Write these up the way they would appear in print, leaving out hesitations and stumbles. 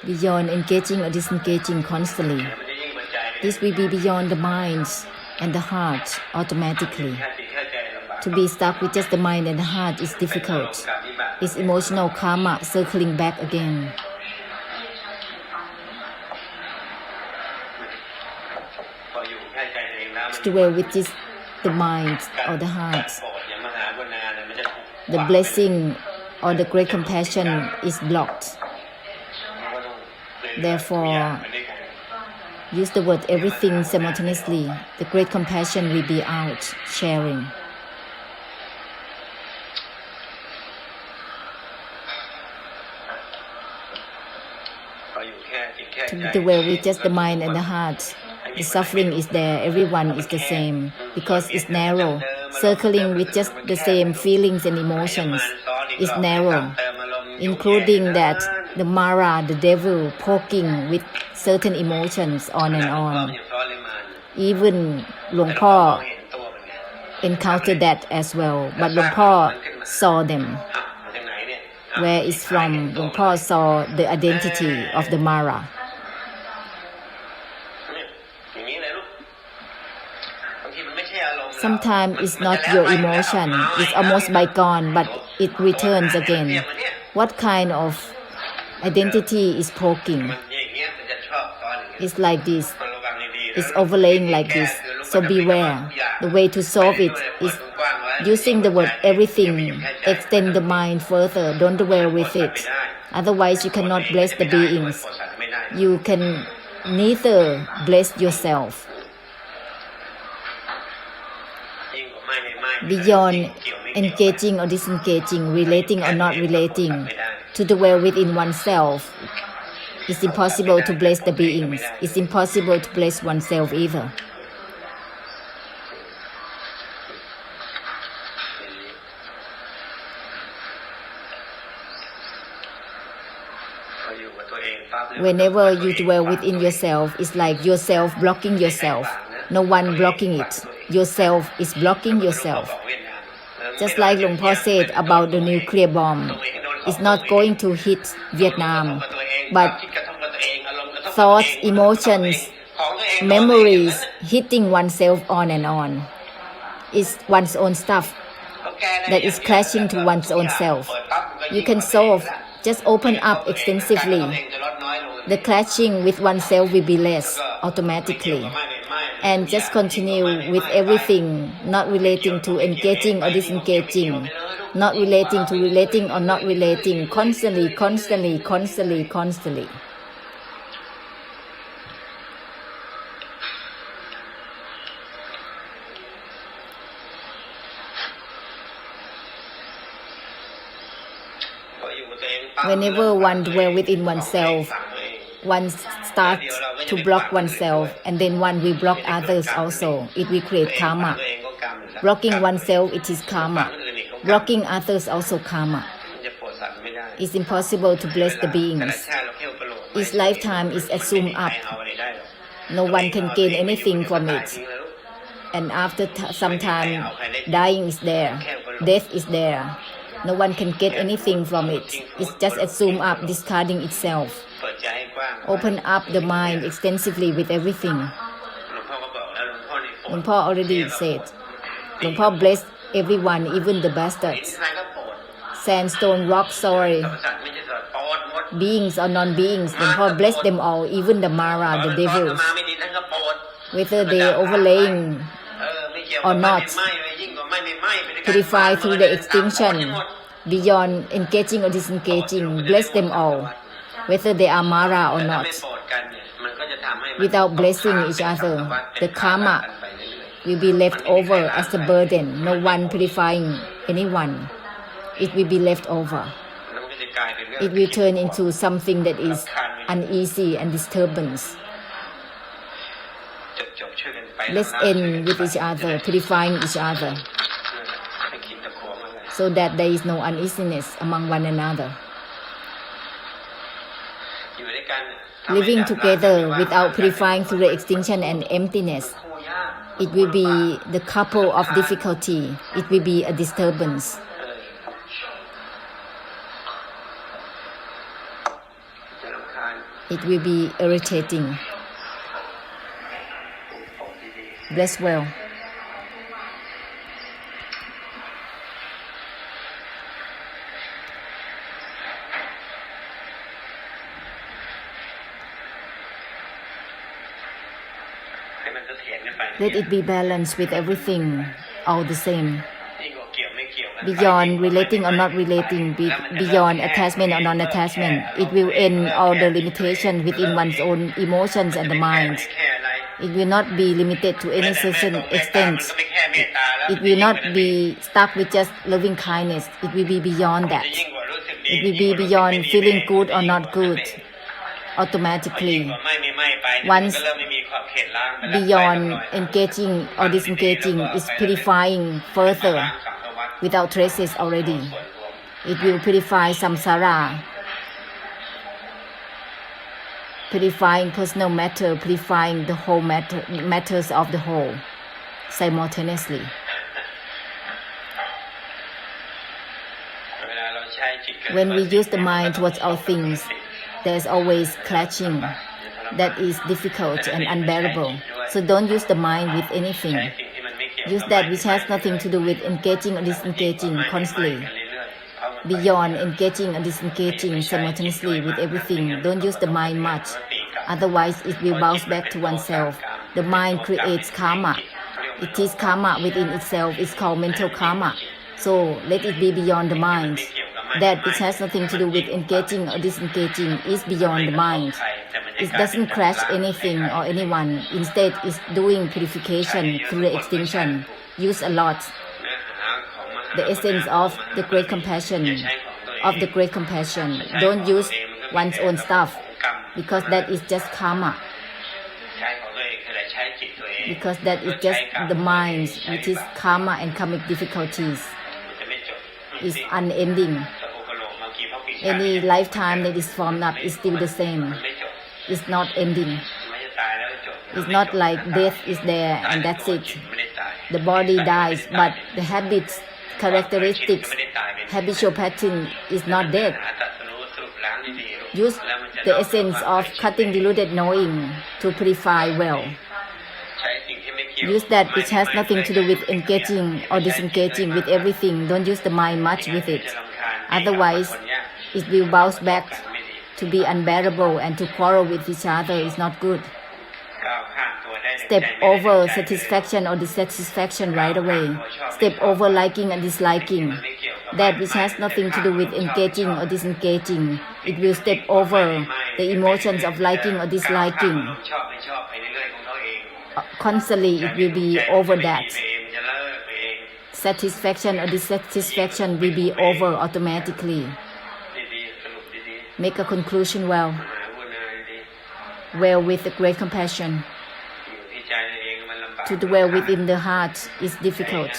beyond engaging or disengaging constantly. This will be beyond the mind and the heart automatically. To be stuck with just the mind and the heart is difficult. It's emotional karma circling back again. To dwell with just the mind or the heart, the blessing or the great compassion is blocked. Therefore, use the word everything simultaneously. The great compassion will be out, sharing. To dwell with just the mind and the heart. The suffering is there, everyone is the same, because it's narrow. Circling with just the same feelings and emotions is narrow, including that the Mara, the devil, poking with certain emotions on and on. Even Luang Por encountered that as well, but Luang Por saw them. Where it's from, Luang Por saw the identity of the Mara. Sometimes it's not your emotion, it's almost bygone, but it returns again. What kind of identity is poking? It's like this. It's overlaying like this. So beware. The way to solve it is using the word everything. Extend the mind further. Don't dwell with it. Otherwise, you cannot bless the beings. You can neither bless yourself. Beyond engaging or disengaging, relating or not relating, to dwell within oneself, it's impossible to bless the beings. It's impossible to bless oneself either. Whenever you dwell within yourself, it's like yourself blocking yourself. No one blocking it. Yourself is blocking yourself. Just like Luang Por said about the nuclear bomb, it's not going to hit Vietnam, but thoughts, emotions, memories hitting oneself on and on. It's one's own stuff that is clashing to one's own self. You can solve, just open up extensively. The clashing with oneself will be less automatically. And just continue with everything, not relating to engaging or disengaging, not relating to relating or not relating, constantly, constantly, constantly, constantly. Whenever one dwells within oneself, one starts to block oneself, and then one will block others also. It will create karma. Blocking oneself, it is karma. Blocking others also karma. It's impossible to bless the beings. Each lifetime is assumed up. No one can gain anything from it. And after some time, dying is there. Death is there. No one can get anything from it. It's just assumed up, discarding itself. Open up the mind extensively with everything. Luang Por already said. Luang Por blessed everyone, even the bastards. Sandstone, rock, soil, beings or non-beings. Luang Por blessed them all, even the Mara, the devils. Whether they are overlaying or not, purify through the extinction, beyond engaging or disengaging, bless them all, whether they are Mara or not. Without blessing each other, the karma will be left over as a burden, no one purifying anyone. It will be left over. It will turn into something that is uneasy and disturbance. Let's end with each other, purifying each other, so that there is no uneasiness among one another. Living together without purifying through the extinction and emptiness, it will be the couple of difficulty. It will be a disturbance. It will be irritating. Bless well. Let it be balanced with everything, all the same. Beyond relating or not relating, beyond attachment or non-attachment, it will end all the limitation within one's own emotions and the mind. It will not be limited to any certain extent. It will not be stuck with just loving kindness. It will be beyond that. It will be beyond feeling good or not good automatically. Once beyond engaging or disengaging is purifying further without traces already. It will purify samsara, purifying personal matter, purifying the whole matters of the whole simultaneously. When we use the mind towards all things, there is always clashing. That is difficult and unbearable. So don't use the mind with anything. Use that which has nothing to do with engaging or disengaging constantly. Beyond engaging or disengaging simultaneously with everything, don't use the mind much. Otherwise, it will bounce back to oneself. The mind creates karma. It is karma within itself. It's called mental karma. So let it be beyond the mind. That which has nothing to do with engaging or disengaging is beyond the mind. It doesn't crash anything or anyone. Instead, it's doing purification through the extinction. Use a lot. The essence of the great compassion. Don't use one's own stuff, because that is just karma. Because that is just the mind, which is karma and karmic difficulties. Is unending. Any lifetime that is formed up is still the same. It's not ending. It's not like death is there and that's it. The body dies, but the habits, characteristics, habitual pattern is not dead. Use the essence of cutting deluded knowing to purify well. Use that which has nothing to do with engaging or disengaging with everything. Don't use the mind much with it. Otherwise, it will bounce back to be unbearable, and to quarrel with each other is not good. Step over satisfaction or dissatisfaction right away. Step over liking and disliking. That which has nothing to do with engaging or disengaging, it will step over the emotions of liking or disliking. Constantly, it will be over that. Satisfaction or dissatisfaction will be over automatically. Make a conclusion well with the great compassion. To dwell within the heart is difficult.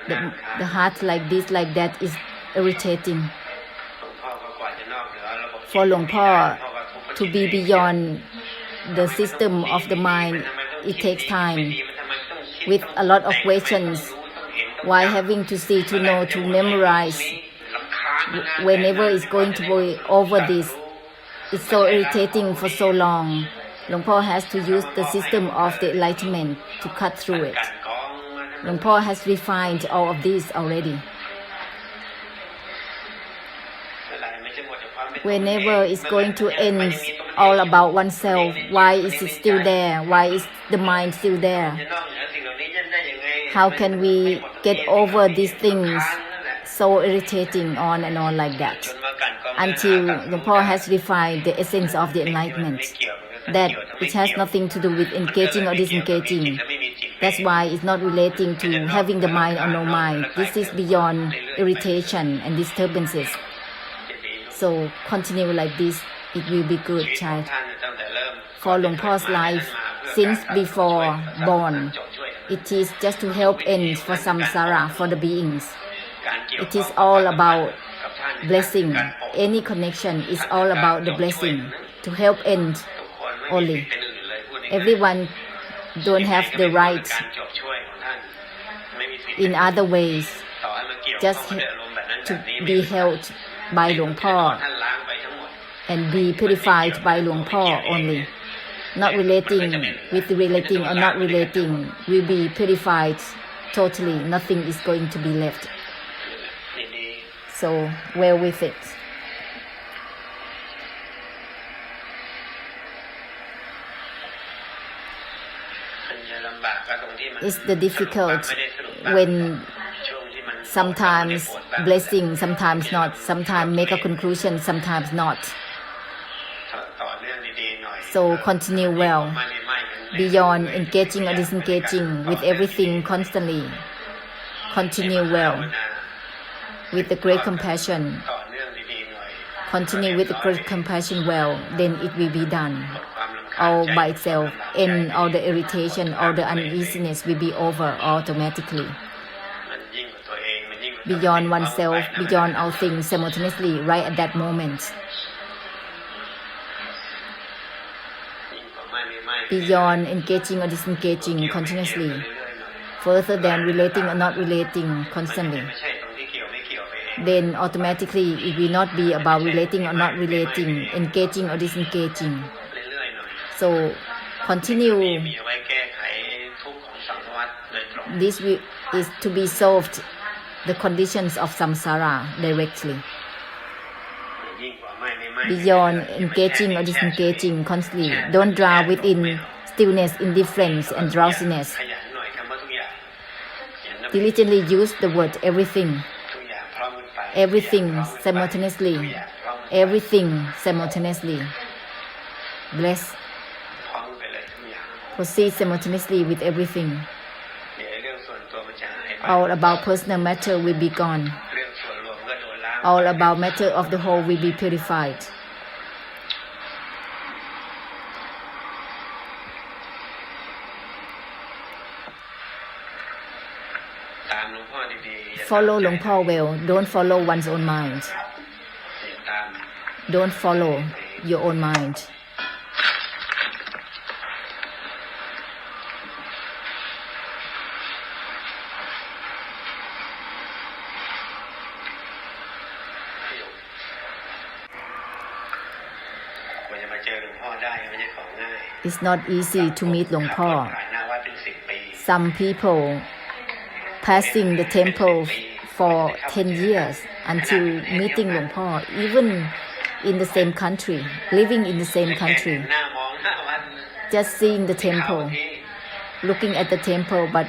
The heart like this, like that is irritating. For Luang Por to be beyond the system of the mind, it takes time. With a lot of questions, why having to see, to know, to memorize, whenever it's going to go over this, it's so irritating for so long. Luang Por has to use the system of the enlightenment to cut through it. Luang Por has refined all of this already. Whenever it's going to end all about oneself, why is it still there? Why is the mind still there? How can we get over these things? So irritating on and on like that, until Luang Por has refined the essence of the enlightenment, that which has nothing to do with engaging or disengaging. That's why it's not relating to having the mind or no mind. This is beyond irritation and disturbances. So continue like this, it will be good, child. For Luang Por's life, since before born, it is just to help end for samsara, for the beings. It is all about blessing. Any connection is all about the blessing, to help end only. Everyone don't have the right in other ways, just to be held by Luang Por. and be purified by Luang Por only. Not relating with relating or not relating will be purified totally. Nothing is going to be left. So well with it. It's the difficult when sometimes blessing, sometimes not, sometimes make a conclusion, sometimes not. So continue well, beyond engaging or disengaging with everything constantly. Continue well with the great compassion. Continue with the great compassion well, then it will be done. All by itself, and all the irritation, all the uneasiness will be over automatically. Beyond oneself, beyond all things simultaneously, right at that moment. Beyond engaging or disengaging continuously, further than relating or not relating constantly. Then automatically it will not be about relating or not relating, engaging or disengaging. So continue. This is to be solved, the conditions of samsara directly. Beyond engaging or disengaging constantly, don't drown within stillness, indifference, and drowsiness. Diligently use the word everything. Everything simultaneously. Everything simultaneously. Bless. Proceed simultaneously with everything. All about personal matter will be gone. All about matter of the whole will be purified. Follow Luang Por well. Don't follow one's own mind. Don't follow your own mind. It's not easy to meet Luang Por. Some people passing the temple for 10 years until meeting Luang Por, even in the same country, living in the same country. Just seeing the temple, looking at the temple, but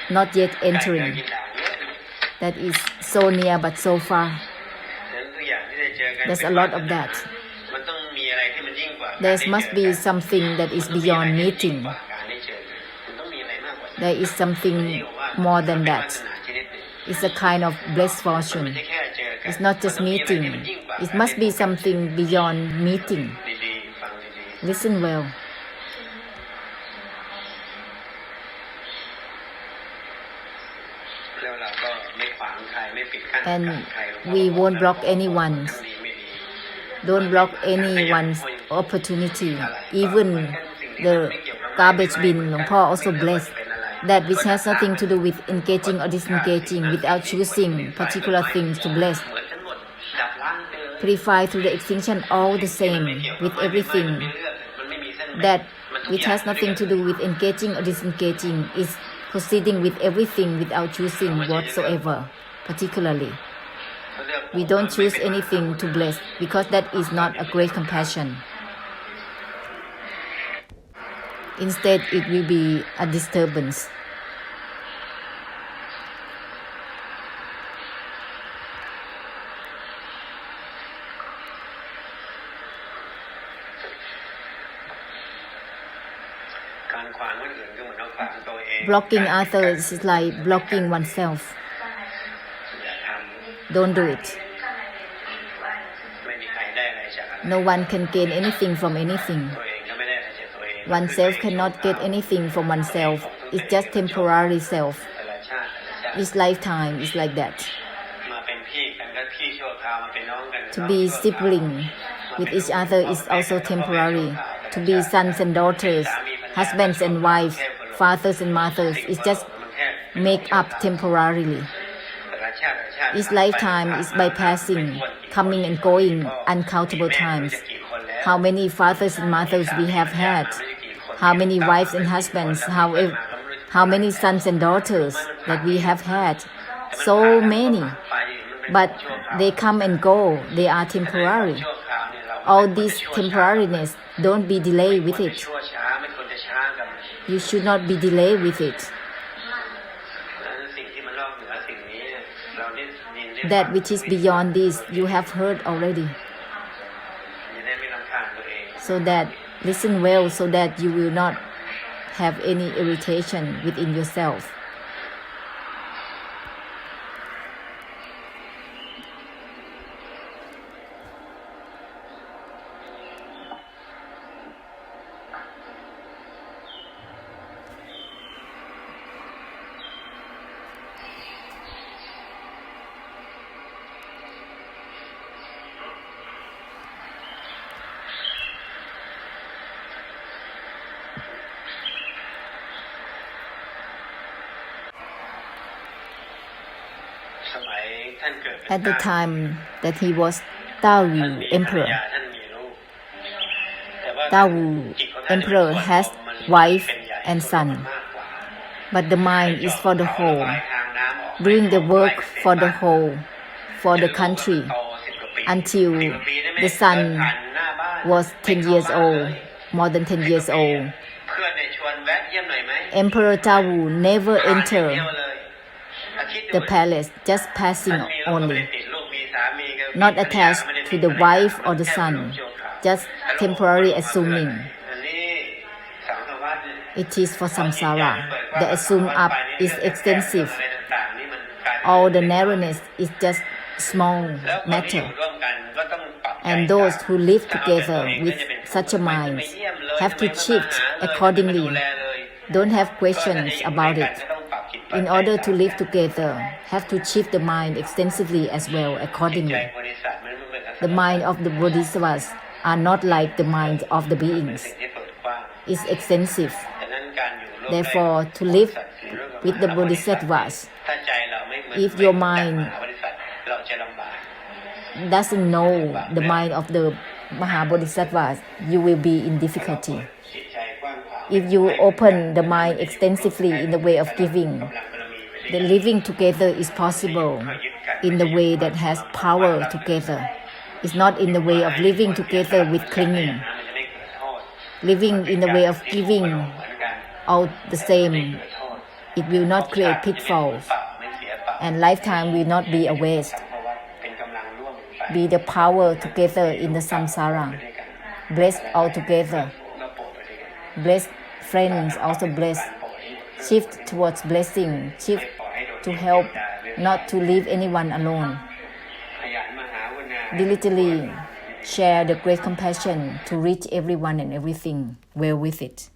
not yet entering. That is so near but so far. There's a lot of that. There must be something that is beyond meeting. There is something more than that. It's a kind of blessed fortune. It's not just meeting. It must be something beyond meeting. Listen well. And we won't block anyone. Don't block anyone's opportunity. Even the garbage bin, Luang Por also blessed. That which has nothing to do with engaging or disengaging without choosing particular things to bless. Purify through the extinction all the same with everything. That which has nothing to do with engaging or disengaging is proceeding with everything without choosing whatsoever, particularly. We don't choose anything to bless because that is not a great compassion. Instead, it will be a disturbance. Blocking others is like blocking oneself. Don't do it. No one can gain anything from anything. Oneself cannot get anything from oneself. It's just temporary self. Each lifetime is like that. To be sibling with each other is also temporary. To be sons and daughters, husbands and wives, fathers and mothers is just make up temporarily. Each lifetime is bypassing, coming and going uncountable times. How many fathers and mothers we have had, how many wives and husbands, how many sons and daughters that we have had, so many. But they come and go, they are temporary. All this temporariness, don't be delayed with it. You should not be delayed with it. That which is beyond this, you have heard already. So that, listen well so that you will not have any irritation within yourself. At the time that he was Taowu Emperor, Taowu Emperor has wife and son, but the mind is for the whole, doing the work for the whole, for the country, until the son was 10 years old, more than 10 years old. Emperor Taowu never entered the palace, just passing only, not attached to the wife or the son, just temporary assuming. It is for samsara. The assumed up is extensive. All the narrowness is just small matter. And those who live together with such a mind have to shift accordingly. Don't have questions about it. In order to live together, have to shift the mind extensively as well accordingly. The mind of the bodhisattvas are not like the mind of the beings. It's extensive. Therefore, to live with the bodhisattvas, if your mind doesn't know the mind of the Mahabodhisattvas, you will be in difficulty. If you open the mind extensively in the way of giving, the living together is possible in the way that has power together. It's not in the way of living together with clinging. Living in the way of giving, all the same, it will not create pitfalls, and lifetime will not be a waste. Be the power together in the samsara, blessed all together. Blessed friends also blessed. Shift towards blessing, shift to help, not to leave anyone alone. Diligently share the great compassion to reach everyone and everything well with it.